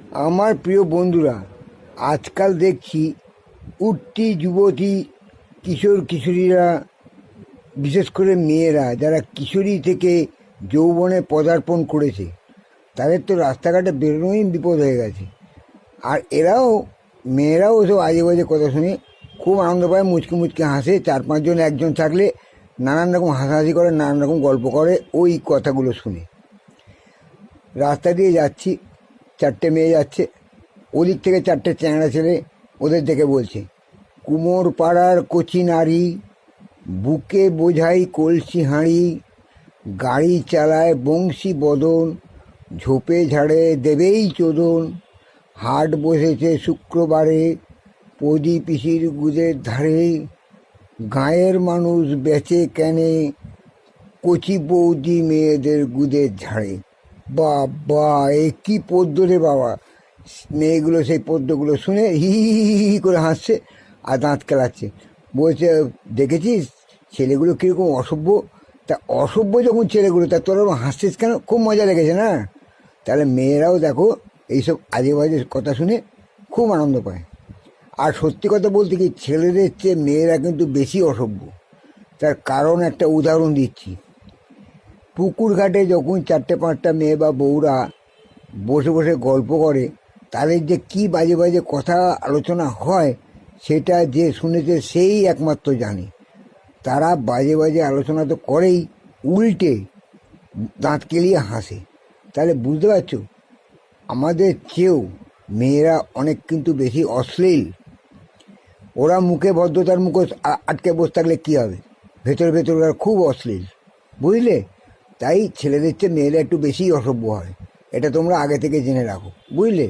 আমার প্রিয় বন্ধুরা, আজকাল দেখছি উঠতি যুবতী কিশোর কিশোরীরা, বিশেষ করে মেয়েরা যারা কিশোরী থেকে যৌবনে পদার্পণ করেছে, তাদের তো রাস্তাঘাটে বেরোনোই বিপদ হয়ে গেছে। আর মেয়েরাও ওসব আজে বাজে কথা শুনে খুব আনন্দ পায়, মুচকি মুচকি হাসে। চার পাঁচজন একজন থাকলে নানান রকম হাসাহাসি করে, নানান রকম গল্প করে ওই কথাগুলো শুনে। রাস্তা দিয়ে যাচ্ছি, চারটে মেয়ে যাচ্ছে, ওদিক থেকে চারটে চ্যাংড়া ছেলে ওদের দেখে বলছে, কুমোর পাড়ার কচি নারী, বুকে বোঝাই কলসি হাঁড়ি, গাড়ি চালায় বংশী বদন, ঝোপে ঝাড়ে দেবেই চোদন, হাট বসেছে শুক্রবারে পদি পিসির গুদের ধারে, গাঁয়ের মানুষ বেচে কেনে কচি বৌদি মেয়েদের গুদের ঝাড়ে। বাবা, এ কি পদ্য রে বাবা! মেয়েগুলো সেই পদ্যগুলো শুনে হি হি হি হি করে হাসছে আর দাঁত কেলাচ্ছে। বলছে, দেখেছিস ছেলেগুলো কীরকম অসভ্য? তা অসভ্য যখন ছেলেগুলো, তা তোর হাসছিস কেন? খুব মজা লেগেছে না? তাহলে মেয়েরাও দেখো এইসব আজে বাজে কথা শুনে খুব আনন্দ পায়। আর সত্যি কথা বলতে কি, ছেলেদের চেয়ে মেয়েরা কিন্তু বেশি অসভ্য। তার কারণ একটা উদাহরণ দিচ্ছি। পুকুর ঘাটে যখন চারটে পাঁচটা মেয়ে বা বউরা বসে বসে গল্প করে, তাদের যে কি বাজে বাজে কথা আলোচনা হয়, সেটা যে শুনেছে সেই একমাত্র জানে। তারা বাজে বাজে আলোচনা তো করেই, উল্টে দাঁত কেলিয়ে হাসে। তাহলে বুঝতে পারছো, আমাদের চেয়েও মেয়েরা অনেক কিন্তু বেশি অশ্লীল। ওরা মুখে ভদ্রতার মুখোশ আটকে বসে থাকলে কী হবে, ভেতরে ভেতরে ওরা খুব অশ্লীল, বুঝলে? তাই ছেলেদের চেয়ে মেয়েরা একটু বেশি অসভ্য হয়, এটা তোমরা আগে থেকে জেনে রাখো, বুঝলে?